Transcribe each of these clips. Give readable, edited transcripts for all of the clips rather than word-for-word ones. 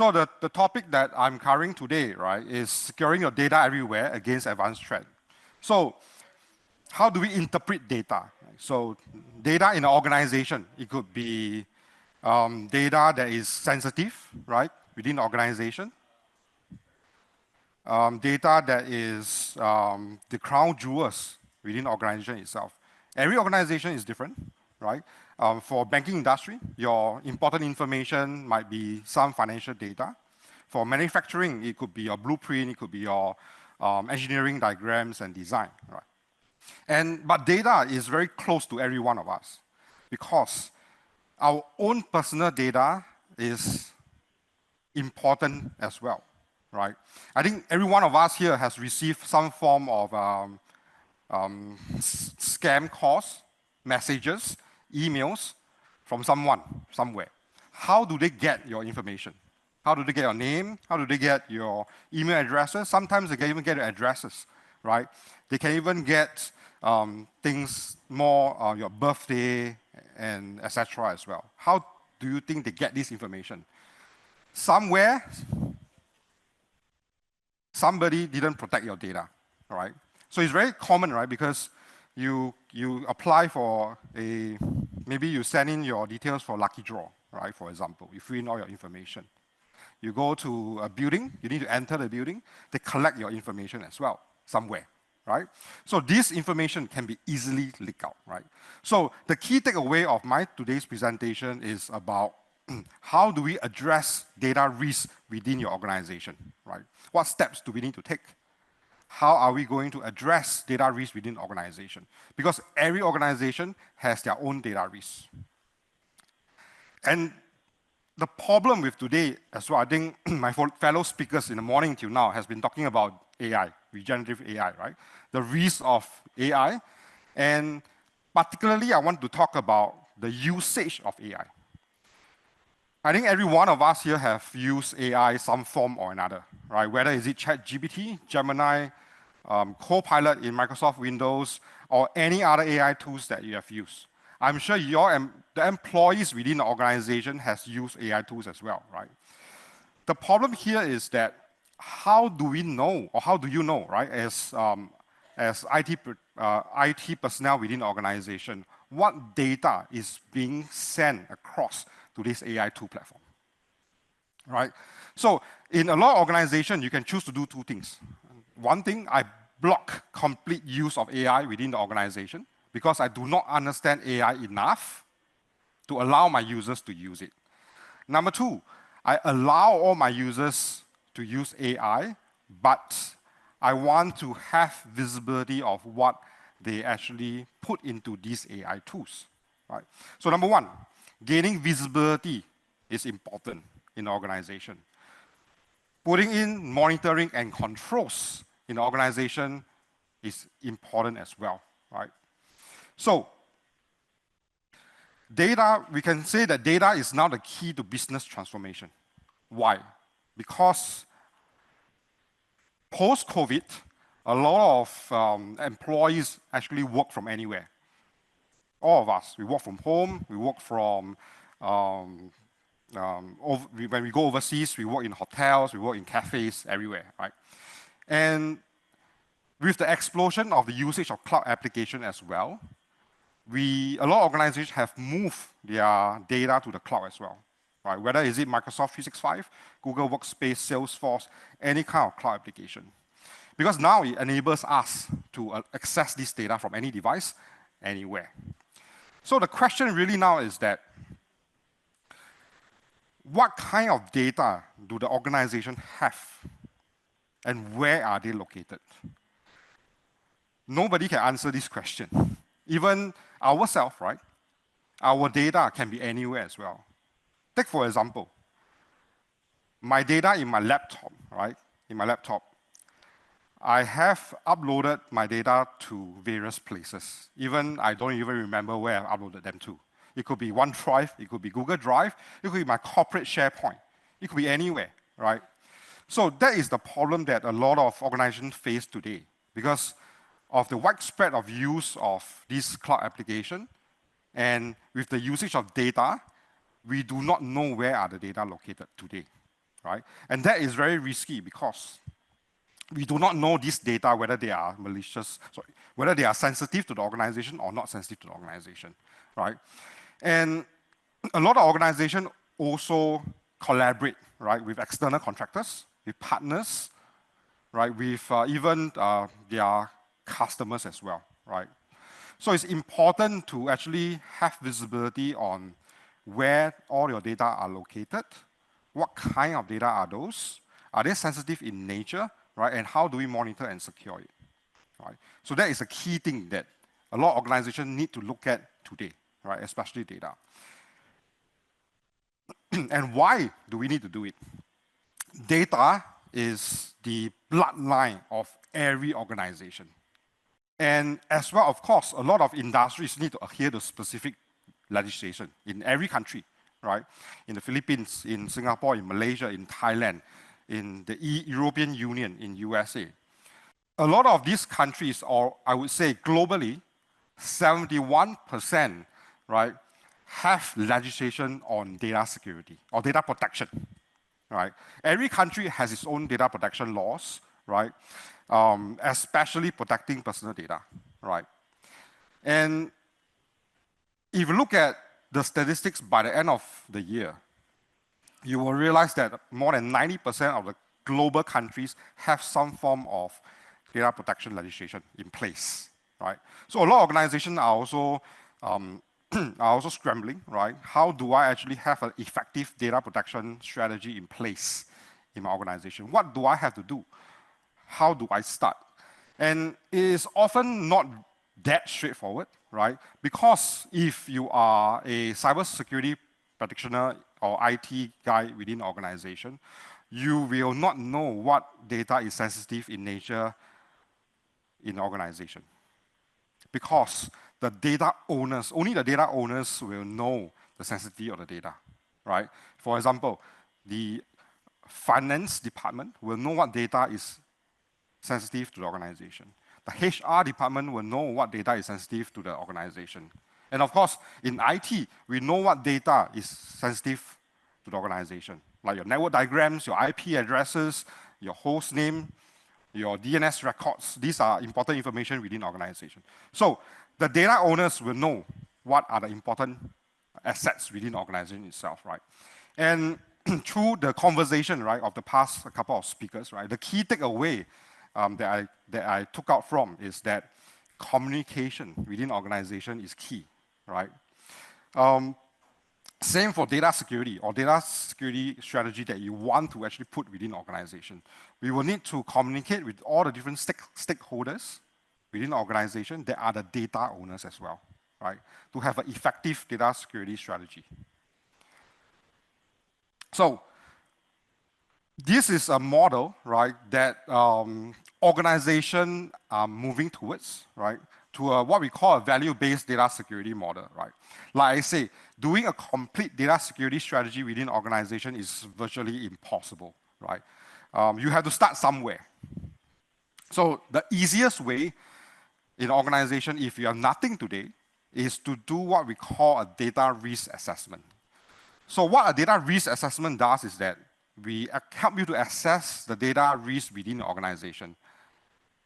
So the topic that I'm covering today, right, is securing your data everywhere against advanced threat. So how do we interpret data? So data in an organization, it could be data that is sensitive, right, within the organization. Data that is the crown jewels within the organization itself. Every organization is different, right? For banking industry, your important information might be some financial data. For manufacturing, it could be your blueprint, it could be your engineering diagrams and design, right? But data is very close to every one of us because our own personal data is important as well, right? I think every one of us here has received some form of scam calls, messages, emails from someone, somewhere. How do they get your information? How do they get your name? How do they get your email addresses? Sometimes they can even get your addresses, right? They can even get things more, your birthday and etc. as well. How do you think they get this information? Somewhere, somebody didn't protect your data, right? So it's very common, right? Because you apply for maybe you send in your details for lucky draw, right? For example, you fill in all your information. You go to a building, you need to enter the building, they collect your information as well, somewhere, right? So this information can be easily leaked out, right? So the key takeaway of my today's presentation is about how do we address data risk within your organization, right? What steps do we need to take? How are we going to address data risk within the organization? Because every organization has their own data risk. And the problem with today as well, I think my fellow speakers in the morning till now has been talking about AI, regenerative AI, right? The risk of AI. And particularly, I want to talk about the usage of AI. I think every one of us here have used AI some form or another, right? Whether is it ChatGPT, Gemini, Copilot in Microsoft Windows, or any other AI tools that you have used. I'm sure the employees within the organization has used AI tools as well, right? The problem here is that how do we know, or how do you know, right, as IT personnel within the organization, what data is being sent across to this AI tool platform, right? So in a lot of organizations, you can choose to do two things. One thing, I block complete use of AI within the organization because I do not understand AI enough to allow my users to use it. Number two, I allow all my users to use AI, but I want to have visibility of what they actually put into these AI tools, right? So number one, gaining visibility is important in the organization. Putting in monitoring and controls in the organization is important as well, right? So, data, we can say that data is now the key to business transformation. Why? Because post-COVID, a lot of employees actually work from anywhere. All of us, we work from home, we work from, when we go overseas, we work in hotels, we work in cafes, everywhere, right? And with the explosion of the usage of cloud application as well, a lot of organizations have moved their data to the cloud as well, right? Whether is it Microsoft 365, Google Workspace, Salesforce, any kind of cloud application. Because now it enables us to access this data from any device, anywhere. So the question really now is that, what kind of data do the organization have? And where are they located? Nobody can answer this question. Even ourselves, right? Our data can be anywhere as well. Take for example, my data in my laptop, right? In my laptop, I have uploaded my data to various places. I don't even remember where I uploaded them to. It could be OneDrive, it could be Google Drive, it could be my corporate SharePoint. It could be anywhere, right? So that is the problem that a lot of organizations face today because of the widespread of use of this cloud application, and with the usage of data, we do not know where are the data located today, right? And that is very risky because we do not know this data, whether they are malicious, sorry, whether they are sensitive to the organization or not sensitive to the organization, right? And a lot of organizations also collaborate, right, with external contractors, with partners, right, with even their customers as well, right? So it's important to actually have visibility on where all your data are located, what kind of data are those, are they sensitive in nature, right, and how do we monitor and secure it, right? So that is a key thing that a lot of organizations need to look at today, right, especially data. And why do we need to do it? Data is the bloodline of every organization. And as well, of course, a lot of industries need to adhere to specific legislation in every country, right? In the Philippines, in Singapore, in Malaysia, in Thailand, in the European Union, in USA. A lot of these countries, or I would say globally, 71%, right, have legislation on data security or data protection, right? Every country has its own data protection laws, right? Especially protecting personal data, right? And if you look at the statistics by the end of the year, you will realize that more than 90% of the global countries have some form of data protection legislation in place, right? So a lot of organizations are also are also scrambling, right? How do I actually have an effective data protection strategy in place in my organization? What do I have to do? How do I start? And it is often not that straightforward, right? Because if you are a cybersecurity practitioner or IT guy within an organization, you will not know what data is sensitive in nature in the organization. Because the data owners, only the data owners will know the sensitivity of the data, right? For example, the finance department will know what data is sensitive to the organization. The HR department will know what data is sensitive to the organization. And of course, in IT, we know what data is sensitive to the organization, like your network diagrams, your IP addresses, your host name, your DNS records. These are important information within the organization. So the data owners will know what are the important assets within the organization itself, right? And through the conversation, right, of the past couple of speakers, right, the key takeaway that I took out from is that communication within organization is key, right? Same for data security or data security strategy that you want to actually put within organization. We will need to communicate with all the different stakeholders within the organization that are the data owners as well, right? To have an effective data security strategy. So this is a model, right, that organizations are moving towards, right, to what we call a value-based data security model, right? Like I say, doing a complete data security strategy within an organization is virtually impossible, right? You have to start somewhere. So the easiest way in an organization, if you have nothing today, is to do what we call a data risk assessment. So what a data risk assessment does is that we help you to assess the data risk within the organization.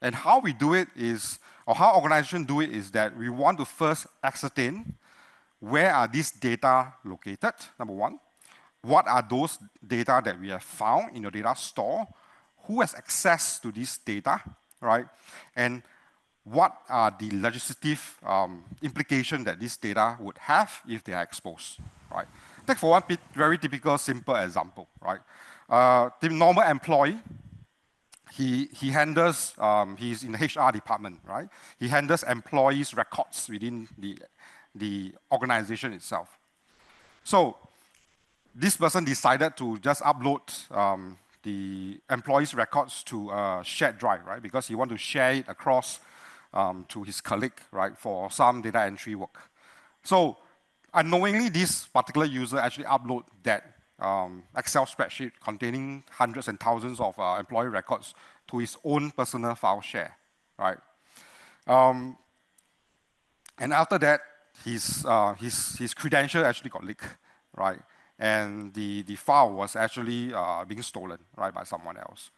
And how we do it is, or how organizations do it is that we want to first ascertain where are these data located, number one. What are those data that we have found in your data store? Who has access to this data, right? And what are the legislative implications that this data would have if they are exposed, right? Take for one very typical, simple example, right? The normal employee, he handles, he's in the HR department, right? He handles employees' records within the organization itself. So this person decided to just upload the employees' records to a shared drive, right? Because he wants to share it across to his colleague, right, for some data entry work. So unknowingly, this particular user actually upload that Excel spreadsheet containing hundreds and thousands of employee records to his own personal file share, right? And after that, his credential actually got leaked, right? and the file was actually being stolen, right, by someone else.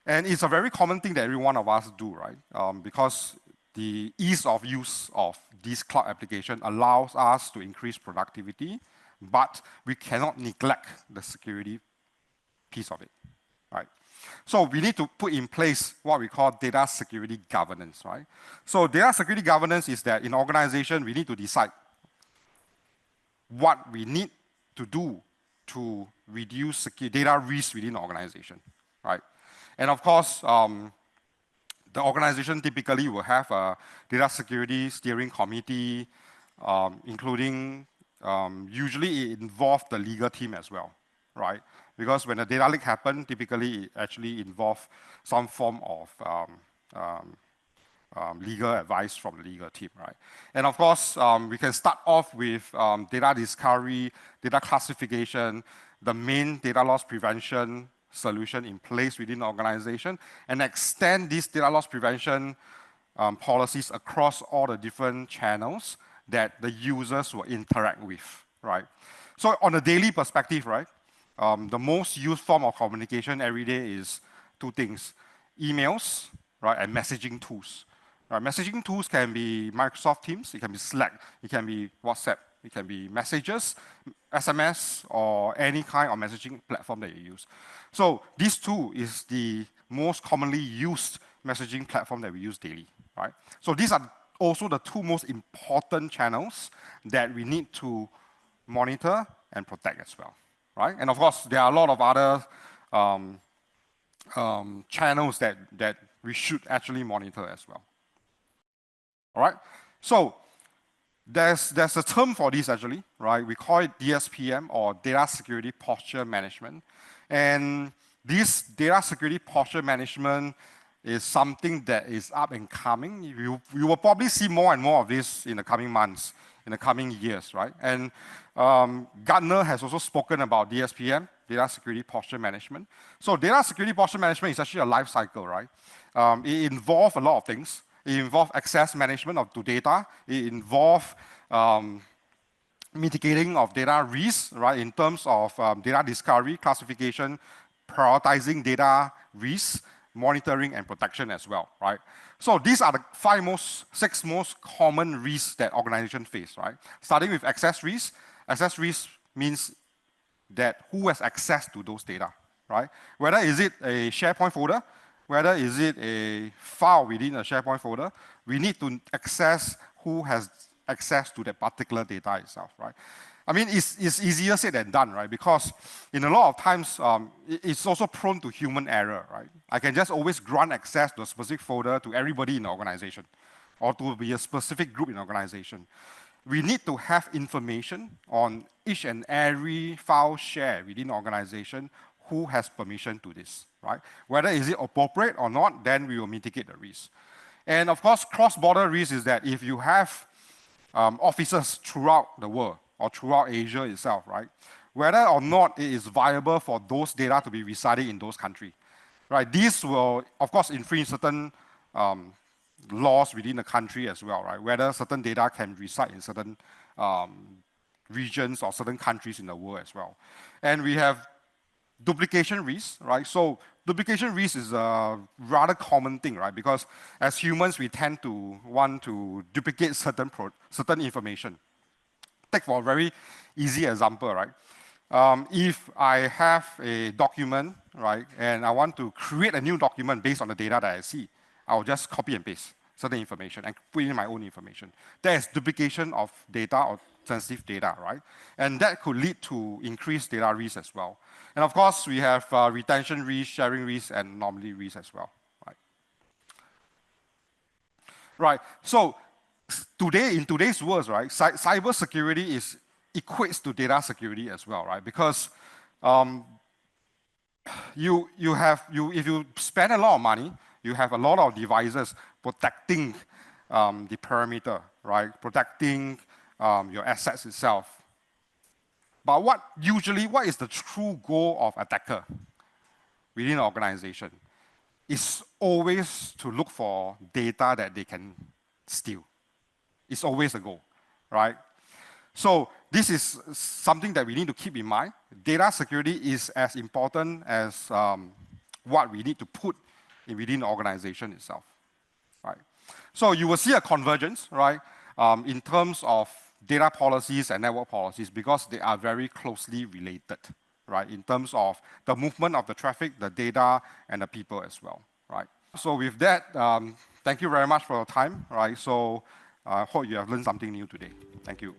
And it's a very common thing that every one of us do, right? Because the ease of use of this cloud application allows us to increase productivity, but we cannot neglect the security piece of it, right? So we need to put in place what we call data security governance, right? So data security governance is that in organization, we need to decide what we need to do to reduce data risk within the organization, right? And of course, the organization typically will have a data security steering committee, including usually it involves the legal team as well, right? Because when a data leak happens, typically it actually involves some form of legal advice from the legal team, right? And of course, we can start off with data discovery, data classification, the main data loss prevention solution in place within the organization, and extend these data loss prevention policies across all the different channels that the users will interact with, right? So on a daily perspective, right, the most used form of communication every day is two things: emails, right, and messaging tools. Right, messaging tools can be Microsoft Teams, it can be Slack, it can be WhatsApp, it can be messages, SMS, or any kind of messaging platform that you use. So this tool is the most commonly used messaging platform that we use daily, right? So these are also the two most important channels that we need to monitor and protect as well, right? And of course, there are a lot of other channels that we should actually monitor as well. All right, so there's a term for this actually, right? We call it DSPM, or Data Security Posture Management. And this data security posture management is something that is up and coming. You will probably see more and more of this in the coming months, in the coming years, right? And Gartner has also spoken about DSPM, Data Security Posture Management. So data security posture management is actually a life cycle, right? It involves a lot of things. It involves access management to data. It involves mitigating of data risk, right, in terms of data discovery, classification, prioritizing data risk, monitoring, and protection as well, right? So these are the six most common risks that organizations face, right? Starting with access risk. Access risk means that who has access to those data, right? Whether is it a SharePoint folder, whether is it a file within a SharePoint folder, we need to access who has access to that particular data itself, right? I mean, it's easier said than done, right? Because in a lot of times, it's also prone to human error, right? I can just always grant access to a specific folder to everybody in the organization, or to be a specific group in the organization. We need to have information on each and every file share within the organization who has permission to this, right? Whether is it appropriate or not, then we will mitigate the risk. And of course, cross-border risk is that if you have offices throughout the world or throughout Asia itself, right? Whether or not it is viable for those data to be residing in those countries, right? This will, of course, infringe certain laws within the country as well, right? Whether certain data can reside in certain regions or certain countries in the world as well. And we have duplication risk, right? So duplication risk is a rather common thing, right? Because as humans, we tend to want to duplicate certain information. Take for a very easy example, right? If I have a document, right, and I want to create a new document based on the data that I see, I'll just copy and paste certain information and put in my own information. That is duplication of data or sensitive data, right? And that could lead to increased data risk as well. And of course, we have retention risk, sharing risk, and anomaly risk as well, right? Right, so in today's world, right, cyber security equates to data security as well, right? Because if you spend a lot of money, you have a lot of devices protecting the perimeter, right? Protecting your assets itself. But what is the true goal of attacker within an organization? It's always to look for data that they can steal. It's always a goal, right? So this is something that we need to keep in mind. Data security is as important as what we need to put within the organization itself, right? So you will see a convergence, right, in terms of data policies and network policies because they are very closely related, right, in terms of the movement of the traffic, the data, and the people as well, right? So with that, thank you very much for your time, right? So I hope you have learned something new today. Thank you.